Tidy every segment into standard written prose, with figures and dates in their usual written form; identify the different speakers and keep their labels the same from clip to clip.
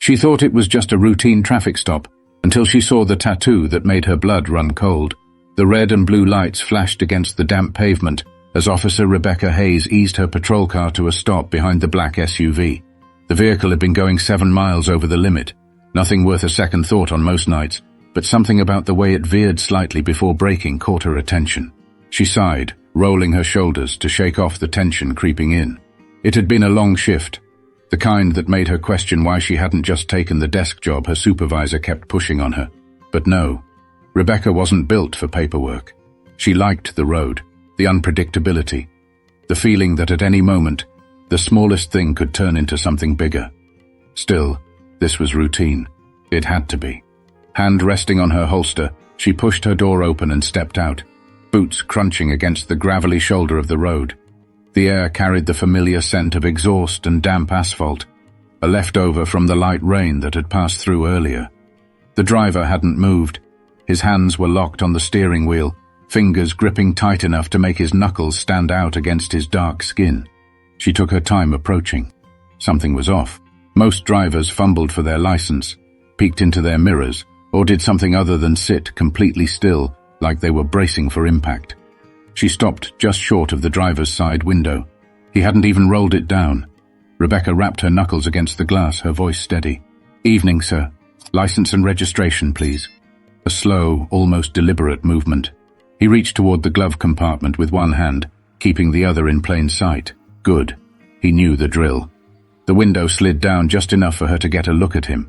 Speaker 1: She thought it was just a routine traffic stop until she saw the tattoo that made her blood run cold. The red and blue lights flashed against the damp pavement as Officer Rebecca Hayes eased her patrol car to a stop behind the black SUV. The vehicle had been going 7 miles over the limit, nothing worth a second thought on most nights, but something about the way it veered slightly before braking caught her attention. She sighed, rolling her shoulders to shake off the tension creeping in. It had been a long shift, the kind that made her question why she hadn't just taken the desk job her supervisor kept pushing on her. But no, Rebecca wasn't built for paperwork. She liked the road, the unpredictability, the feeling that at any moment, the smallest thing could turn into something bigger. Still, this was routine. It had to be. Hand resting on her holster, she pushed her door open and stepped out, boots crunching against the gravelly shoulder of the road. The air carried the familiar scent of exhaust and damp asphalt, a leftover from the light rain that had passed through earlier. The driver hadn't moved. His hands were locked on the steering wheel, fingers gripping tight enough to make his knuckles stand out against his dark skin. She took her time approaching. Something was off. Most drivers fumbled for their license, peeked into their mirrors, or did something other than sit completely still, like they were bracing for impact. She stopped just short of the driver's side window. He hadn't even rolled it down. Rebecca rapped her knuckles against the glass, her voice steady. "Evening, sir. License and registration, please." A slow, almost deliberate movement. He reached toward the glove compartment with one hand, keeping the other in plain sight. Good. He knew the drill. The window slid down just enough for her to get a look at him.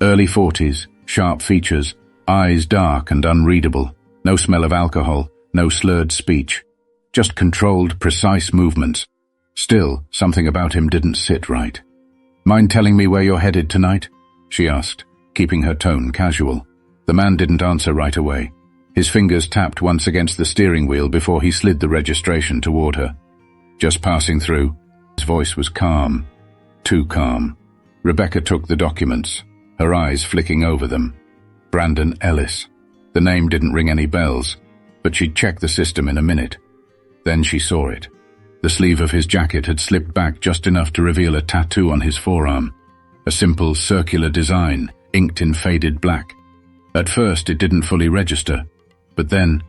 Speaker 1: Early 40s, sharp features, eyes dark and unreadable. No smell of alcohol, no slurred speech. Just controlled, precise movements. Still, something about him didn't sit right. "Mind telling me where you're headed tonight?" she asked, keeping her tone casual. The man didn't answer right away. His fingers tapped once against the steering wheel before he slid the registration toward her. "Just passing through." His voice was calm. Too calm. Rebecca took the documents, her eyes flicking over them. Brandon Ellis. The name didn't ring any bells, but she'd check the system in a minute. Then she saw it. The sleeve of his jacket had slipped back just enough to reveal a tattoo on his forearm. A simple, circular design, inked in faded black. At first it didn't fully register, but then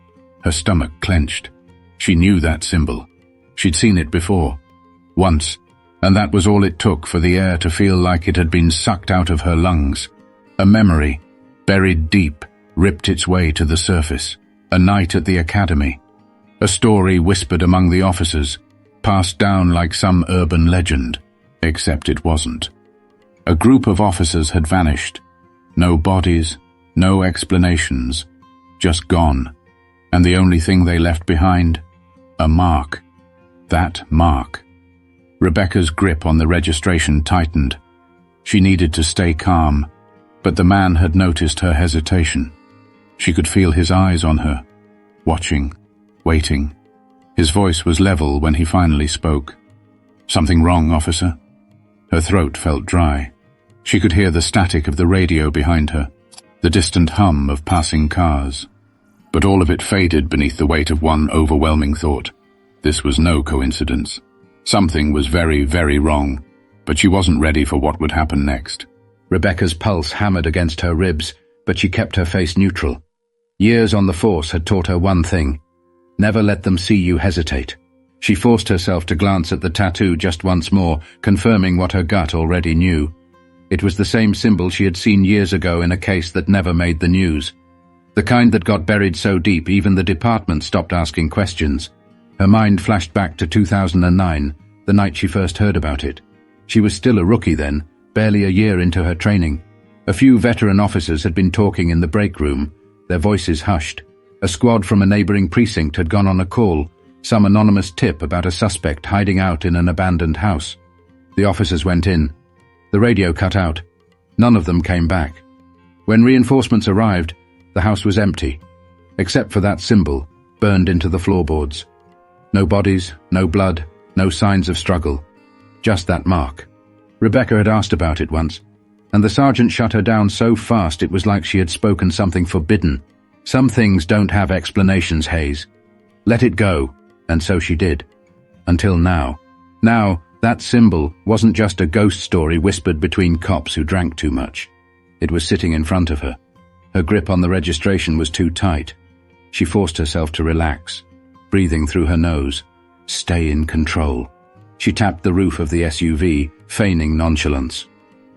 Speaker 1: her stomach clenched. She knew that symbol. She'd seen it before. Once, and that was all it took for the air to feel like it had been sucked out of her lungs. A memory, buried deep, ripped its way to the surface. A night at the academy. A story whispered among the officers, passed down like some urban legend, except it wasn't. A group of officers had vanished. No bodies, no explanations, just gone. And the only thing they left behind, a mark. That mark. Rebecca's grip on the registration tightened. She needed to stay calm, but the man had noticed her hesitation. She could feel his eyes on her, watching, waiting. His voice was level when he finally spoke. "Something wrong, officer?" Her throat felt dry. She could hear the static of the radio behind her, the distant hum of passing cars. But all of it faded beneath the weight of one overwhelming thought. This was no coincidence. Something was very, very wrong, but she wasn't ready for what would happen next. Rebecca's pulse hammered against her ribs, but she kept her face neutral. Years on the force had taught her one thing: never let them see you hesitate. She forced herself to glance at the tattoo just once more, confirming what her gut already knew. It was the same symbol she had seen years ago in a case that never made the news. The kind that got buried so deep even the department stopped asking questions. Her mind flashed back to 2009, the night she first heard about it. She was still a rookie then, barely a year into her training. A few veteran officers had been talking in the break room, their voices hushed. A squad from a neighboring precinct had gone on a call, some anonymous tip about a suspect hiding out in an abandoned house. The officers went in. The radio cut out. None of them came back. When reinforcements arrived, the house was empty, except for that symbol, burned into the floorboards. No bodies, no blood, no signs of struggle. Just that mark. Rebecca had asked about it once, and the sergeant shut her down so fast it was like she had spoken something forbidden. Some things don't have explanations, Hayes. Let it go, and so she did. Until now. Now, That symbol wasn't just a ghost story whispered between cops who drank too much. It was sitting in front of her. Her grip on the registration was too tight. She forced herself to relax, breathing through her nose. Stay in control. She tapped the roof of the SUV, feigning nonchalance.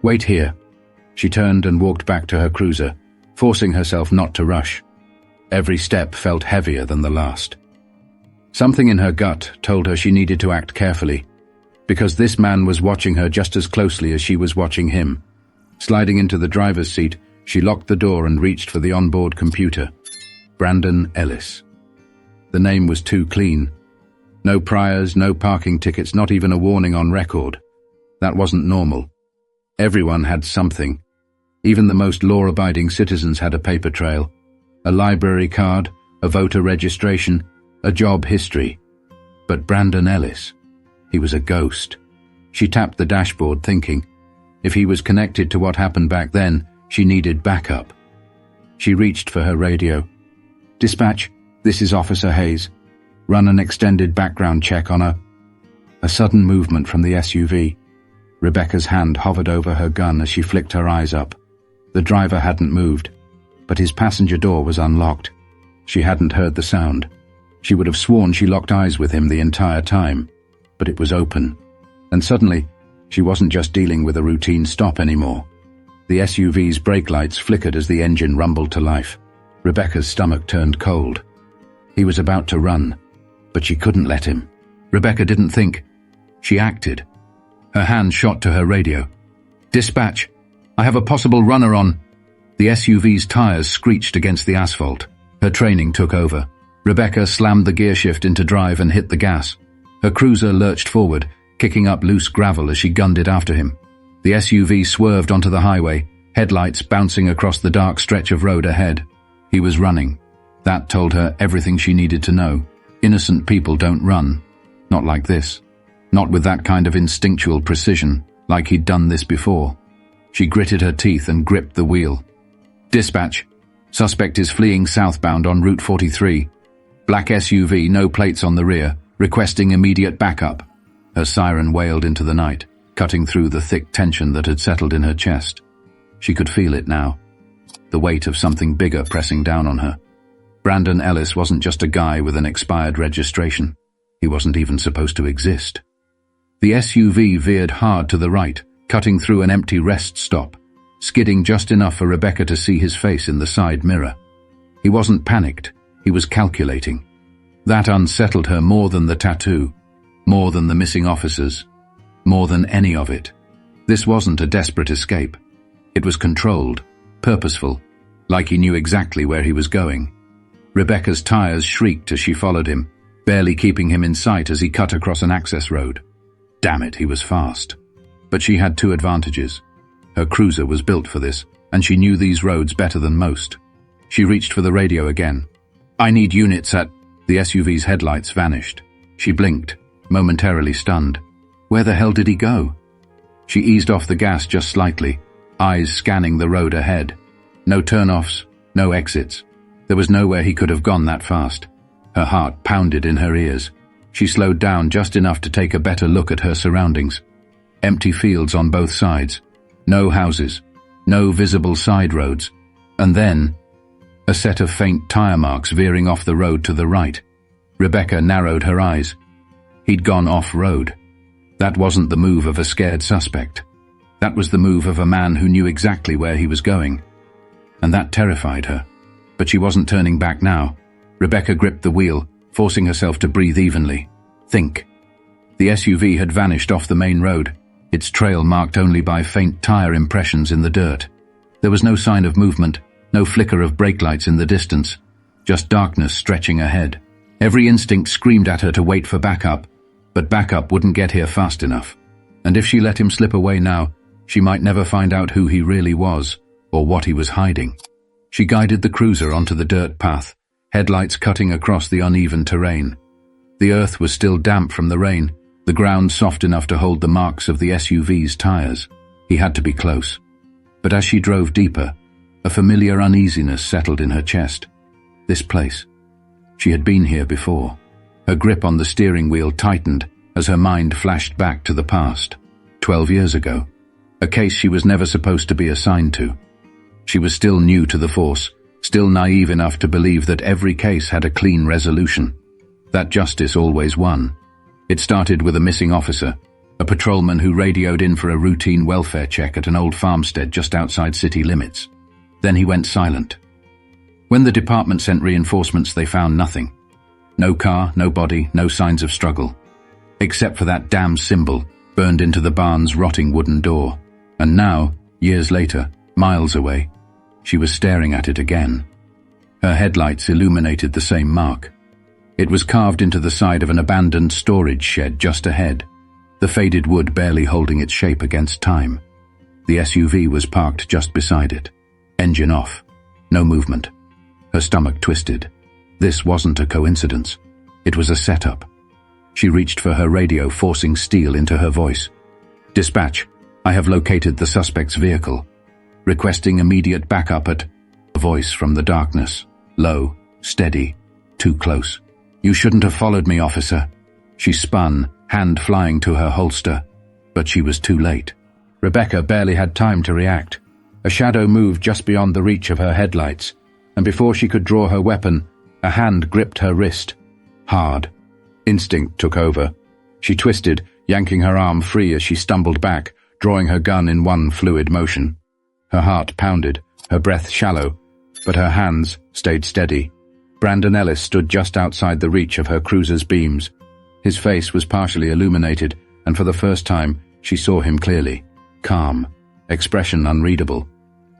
Speaker 1: Wait here. She turned and walked back to her cruiser, forcing herself not to rush. Every step felt heavier than the last. Something in her gut told her she needed to act carefully, because this man was watching her just as closely as she was watching him. Sliding into the driver's seat, she locked the door and reached for the onboard computer. Brandon Ellis. The name was too clean. No priors, no parking tickets, not even a warning on record. That wasn't normal. Everyone had something. Even the most law-abiding citizens had a paper trail. A library card, a voter registration, a job history. But Brandon Ellis, he was a ghost. She tapped the dashboard thinking, if he was connected to what happened back then, she needed backup. She reached for her radio. Dispatch, this is Officer Hayes. Run an extended background check on her. A sudden movement from the SUV. Rebecca's hand hovered over her gun as she flicked her eyes up. The driver hadn't moved, but his passenger door was unlocked. She hadn't heard the sound. She would have sworn she locked eyes with him the entire time, but it was open. And suddenly, she wasn't just dealing with a routine stop anymore. The SUV's brake lights flickered as the engine rumbled to life. Rebecca's stomach turned cold. He was about to run, but she couldn't let him. Rebecca didn't think. She acted. Her hand shot to her radio. Dispatch, I have a possible runner on. The SUV's tires screeched against the asphalt. Her training took over. Rebecca slammed the gear shift into drive and hit the gas. Her cruiser lurched forward, kicking up loose gravel as she gunned it after him. The SUV swerved onto the highway, headlights bouncing across the dark stretch of road ahead. He was running. That told her everything she needed to know. Innocent people don't run. Not like this. Not with that kind of instinctual precision, like he'd done this before. She gritted her teeth and gripped the wheel. Dispatch. Suspect is fleeing southbound on Route 43. Black SUV, no plates on the rear, requesting immediate backup. Her siren wailed into the night, cutting through the thick tension that had settled in her chest. She could feel it now. The weight of something bigger pressing down on her. Brandon Ellis wasn't just a guy with an expired registration. He wasn't even supposed to exist. The SUV veered hard to the right, cutting through an empty rest stop, skidding just enough for Rebecca to see his face in the side mirror. He wasn't panicked, he was calculating. That unsettled her more than the tattoo, more than the missing officers, more than any of it. This wasn't a desperate escape. It was controlled, purposeful, like he knew exactly where he was going. Rebecca's tires shrieked as she followed him, barely keeping him in sight as he cut across an access road. Damn it, he was fast. But she had two advantages. Her cruiser was built for this, and she knew these roads better than most. She reached for the radio again. I need units at... The SUV's headlights vanished. She blinked, momentarily stunned. Where the hell did he go? She eased off the gas just slightly, eyes scanning the road ahead. No turnoffs, no exits. There was nowhere he could have gone that fast. Her heart pounded in her ears. She slowed down just enough to take a better look at her surroundings. Empty fields on both sides. No houses. No visible side roads. And then, a set of faint tire marks veering off the road to the right. Rebecca narrowed her eyes. He'd gone off-road. That wasn't the move of a scared suspect. That was the move of a man who knew exactly where he was going. And that terrified her. But she wasn't turning back now. Rebecca gripped the wheel, forcing herself to breathe evenly. Think. The SUV had vanished off the main road, its trail marked only by faint tire impressions in the dirt. There was no sign of movement, no flicker of brake lights in the distance, just darkness stretching ahead. Every instinct screamed at her to wait for backup, but backup wouldn't get here fast enough. And if she let him slip away now, she might never find out who he really was, or what he was hiding. She guided the cruiser onto the dirt path, headlights cutting across the uneven terrain. The earth was still damp from the rain, the ground soft enough to hold the marks of the SUV's tires. He had to be close. But as she drove deeper, a familiar uneasiness settled in her chest. This place. She had been here before. Her grip on the steering wheel tightened, as her mind flashed back to the past, 12 years ago, a case she was never supposed to be assigned to. She was still new to the force, still naive enough to believe that every case had a clean resolution, that justice always won. It started with a missing officer, a patrolman who radioed in for a routine welfare check at an old farmstead just outside city limits. Then he went silent. When the department sent reinforcements, they found nothing. No car, no body, no signs of struggle. Except for that damn symbol burned into the barn's rotting wooden door. And now, years later, miles away, she was staring at it again. Her headlights illuminated the same mark. It was carved into the side of an abandoned storage shed just ahead, the faded wood barely holding its shape against time. The SUV was parked just beside it. Engine off. No movement. Her stomach twisted. This wasn't a coincidence. It was a setup. She reached for her radio, forcing steel into her voice. "Dispatch, I have located the suspect's vehicle. Requesting immediate backup at..." A voice from the darkness. Low, steady, too close. "You shouldn't have followed me, officer." She spun, hand flying to her holster, but she was too late. Rebecca barely had time to react. A shadow moved just beyond the reach of her headlights, and before she could draw her weapon, a hand gripped her wrist. Hard. Instinct took over. She twisted, yanking her arm free as she stumbled back, drawing her gun in one fluid motion. Her heart pounded, her breath shallow, but her hands stayed steady. Brandon Ellis stood just outside the reach of her cruiser's beams. His face was partially illuminated, and for the first time, she saw him clearly. Calm, expression unreadable.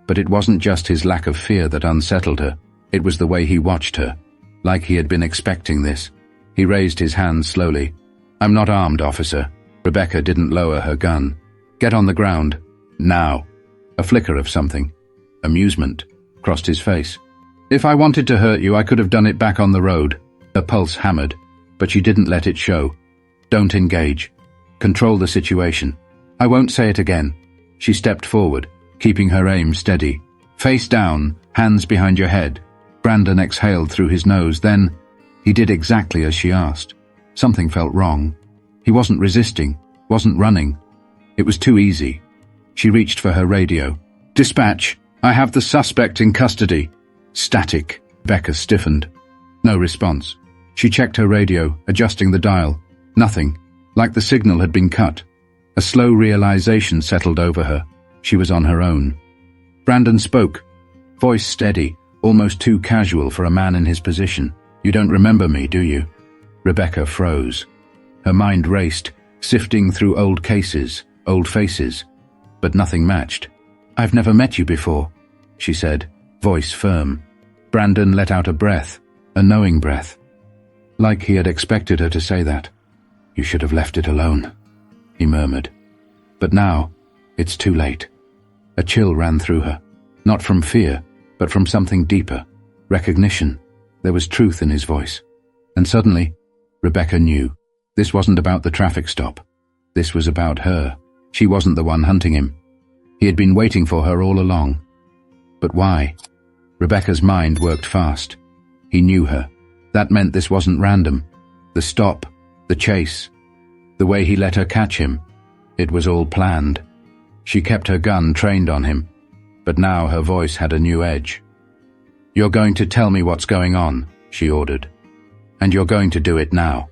Speaker 1: But it wasn't just his lack of fear that unsettled her. It was the way he watched her, like he had been expecting this. He raised his hand slowly. "I'm not armed, officer." Rebecca didn't lower her gun. "Get on the ground. Now." A flicker of something. Amusement crossed his face. "If I wanted to hurt you, I could have done it back on the road." Her pulse hammered, but she didn't let it show. "Don't engage. Control the situation. I won't say it again." She stepped forward, keeping her aim steady. "Face down, hands behind your head." Brandon exhaled through his nose, then he did exactly as she asked. Something felt wrong. He wasn't resisting, wasn't running. It was too easy. She reached for her radio. "Dispatch, I have the suspect in custody." Static. Becca stiffened. No response. She checked her radio, adjusting the dial. Nothing. Like the signal had been cut. A slow realization settled over her. She was on her own. Brandon spoke. Voice steady, almost too casual for a man in his position. "You don't remember me, do you?" Rebecca froze. Her mind raced, sifting through old cases, old faces. But nothing matched. "I've never met you before," she said, voice firm. Brandon let out a breath, a knowing breath. Like he had expected her to say that. "You should have left it alone," he murmured. But now, it's too late. A chill ran through her, not from fear, but from something deeper. Recognition. There was truth in his voice. And suddenly, Rebecca knew. This wasn't about the traffic stop. This was about her. She wasn't the one hunting him. He had been waiting for her all along. But why? Rebecca's mind worked fast. He knew her. That meant this wasn't random. The stop, the chase, the way he let her catch him. It was all planned. She kept her gun trained on him, but now her voice had a new edge. "You're going to tell me what's going on," she ordered. "And you're going to do it now."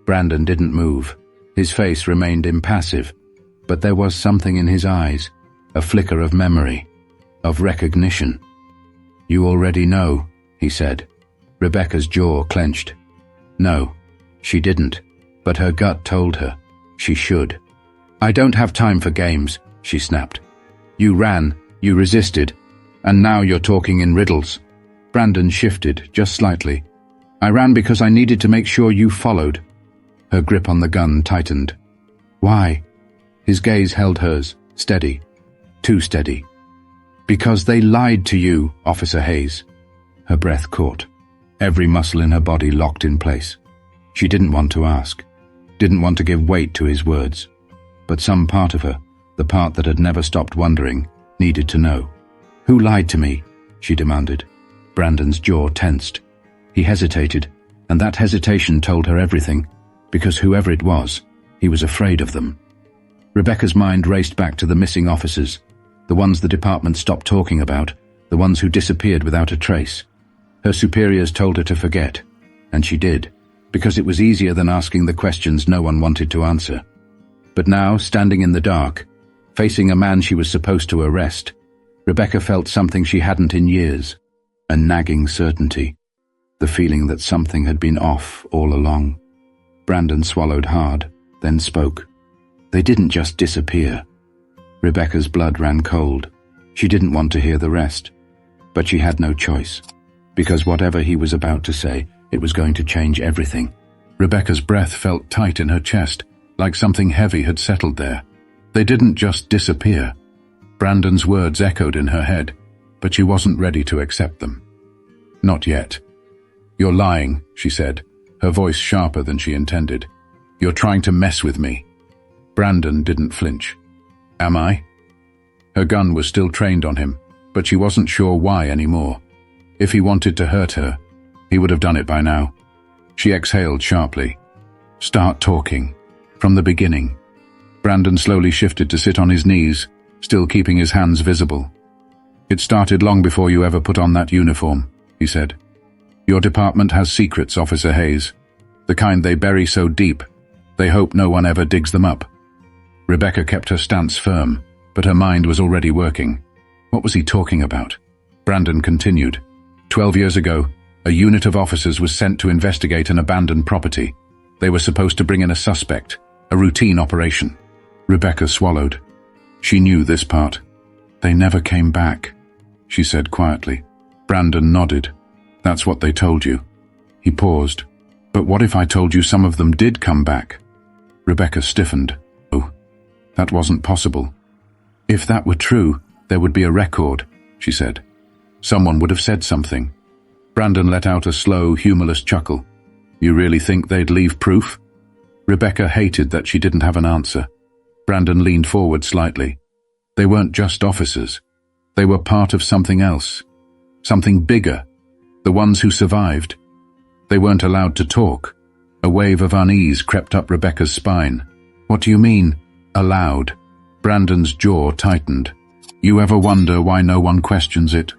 Speaker 1: Brandon didn't move. His face remained impassive, but there was something in his eyes, a flicker of memory, of recognition. "You already know," he said. Rebecca's jaw clenched. No, she didn't, but her gut told her she should. "I don't have time for games," she snapped. "You ran, you resisted, and now you're talking in riddles." Brandon shifted, just slightly. "I ran because I needed to make sure you followed." Her grip on the gun tightened. "Why?" His gaze held hers, steady. Too steady. "Because they lied to you, Officer Hayes." Her breath caught. Every muscle in her body locked in place. She didn't want to ask, didn't want to give weight to his words. But some part of her, the part that had never stopped wondering, needed to know. "Who lied to me?" she demanded. Brandon's jaw tensed. He hesitated, and that hesitation told her everything. because whoever it was, he was afraid of them. Rebecca's mind raced back to the missing officers, the ones the department stopped talking about, the ones who disappeared without a trace. Her superiors told her to forget, and she did, because it was easier than asking the questions no one wanted to answer. But now, standing in the dark, facing a man she was supposed to arrest, Rebecca felt something she hadn't in years, a nagging certainty, the feeling that something had been off all along. Brandon swallowed hard, then spoke. They didn't just disappear. Rebecca's blood ran cold. She didn't want to hear the rest, but she had no choice, because whatever he was about to say, it was going to change everything. Rebecca's breath felt tight in her chest, like something heavy had settled there. They didn't just disappear. Brandon's words echoed in her head, but she wasn't ready to accept them. Not yet. You're lying, she said, her voice sharper than she intended. You're trying to mess with me. Brandon didn't flinch. Am I? Her gun was still trained on him, but she wasn't sure why anymore. If he wanted to hurt her, he would have done it by now. She exhaled sharply. Start talking. From the beginning. Brandon slowly shifted to sit on his knees, still keeping his hands visible. It started long before you ever put on that uniform, he said. Your department has secrets, Officer Hayes. The kind they bury so deep, they hope no one ever digs them up. Rebecca kept her stance firm, but her mind was already working. What was he talking about? Brandon continued. 12 years ago, a unit of officers was sent to investigate an abandoned property. They were supposed to bring in a suspect, a routine operation. Rebecca swallowed. She knew this part. They never came back, she said quietly. Brandon nodded. That's what they told you. He paused. But what if I told you some of them did come back? Rebecca stiffened. Oh, that wasn't possible. If that were true, there would be a record, she said. Someone would have said something. Brandon let out a slow, humorless chuckle. You really think they'd leave proof? Rebecca hated that she didn't have an answer. Brandon leaned forward slightly. They weren't just officers. They were part of something else. Something bigger. The ones who survived. They weren't allowed to talk. A wave of unease crept up Rebecca's spine. What do you mean, allowed? Brandon's jaw tightened. You ever wonder why no one questions it?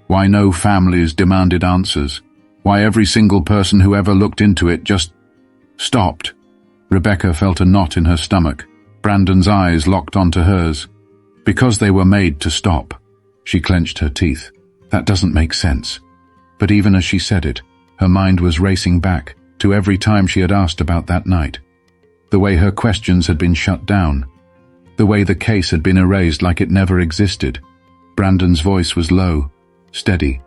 Speaker 1: Why no families demanded answers? Why every single person who ever looked into it just stopped? Rebecca felt a knot in her stomach. Brandon's eyes locked onto hers. Because they were made to stop. She clenched her teeth. That doesn't make sense. But even as she said it, her mind was racing back to every time she had asked about that night. The way her questions had been shut down. The way the case had been erased like it never existed. Brandon's voice was low, steady,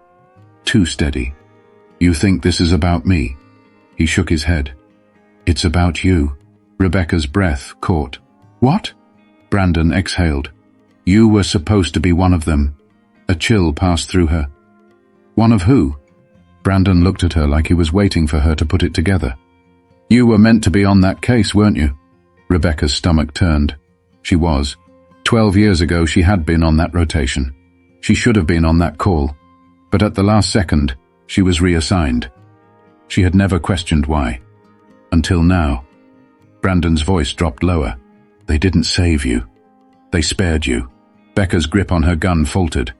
Speaker 1: too steady. You think this is about me? He shook his head. It's about you. Rebecca's breath caught. What? Brandon exhaled. You were supposed to be one of them. A chill passed through her. One of who? Brandon looked at her like he was waiting for her to put it together. You were meant to be on that case, weren't you? Rebecca's stomach turned. She was. 12 years ago she had been on that rotation. She should have been on that call. But at the last second, she was reassigned. She had never questioned why. Until now. Brandon's voice dropped lower. They didn't save you. They spared you. Becca's grip on her gun faltered.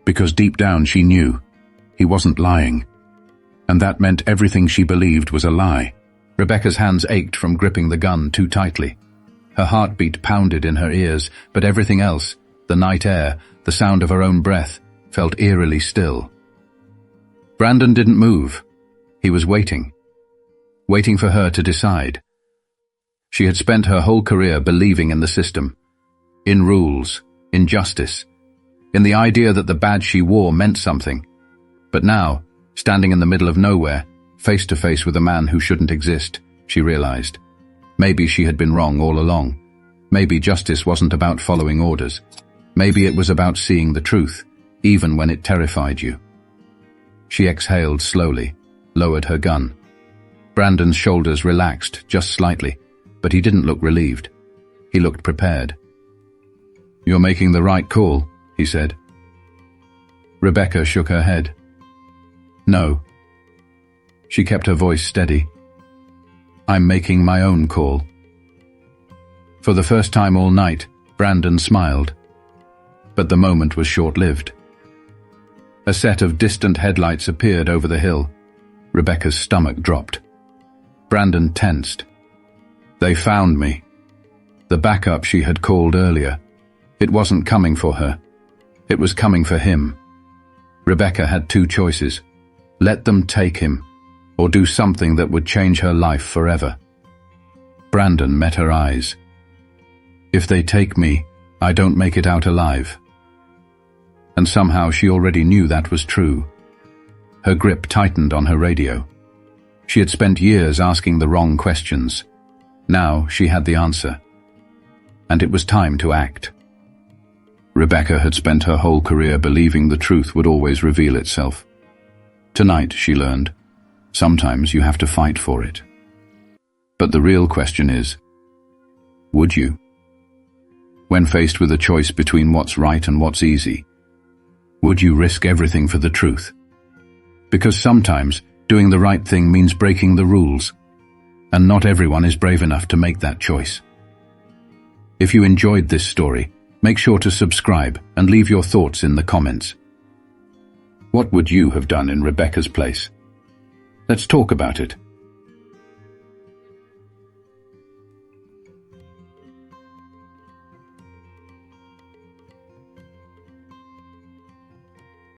Speaker 1: Because deep down she knew. He wasn't lying. And that meant everything she believed was a lie. Rebecca's hands ached from gripping the gun too tightly. Her heartbeat pounded in her ears, but everything else, the night air, the sound of her own breath, felt eerily still. Brandon didn't move. He was waiting. Waiting for her to decide. She had spent her whole career believing in the system. In rules, in justice, in the idea that the badge she wore meant something. But now, standing in the middle of nowhere, face to face with a man who shouldn't exist, she realized. Maybe she had been wrong all along. Maybe justice wasn't about following orders. Maybe it was about seeing the truth, even when it terrified you. She exhaled slowly, lowered her gun. Brandon's shoulders relaxed just slightly, but he didn't look relieved. He looked prepared. You're making the right call, he said. Rebecca shook her head. No. She kept her voice steady. I'm making my own call. For the first time all night, Brandon smiled. But the moment was short-lived. A set of distant headlights appeared over the hill. Rebecca's stomach dropped. Brandon tensed. They found me. The backup she had called earlier. It wasn't coming for her. It was coming for him. Rebecca had two choices. Let them take him, or do something that would change her life forever. Brandon met her eyes. If they take me, I don't make it out alive. And somehow she already knew that was true. Her grip tightened on her radio. She had spent years asking the wrong questions. Now she had the answer. And it was time to act. Rebecca had spent her whole career believing the truth would always reveal itself. Tonight, she learned, sometimes you have to fight for it. But the real question is, would you? When faced with a choice between what's right and what's easy, would you risk everything for the truth? Because sometimes doing the right thing means breaking the rules, and not everyone is brave enough to make that choice. If you enjoyed this story, make sure to subscribe and leave your thoughts in the comments. What would you have done in Rebecca's place? Let's talk about it.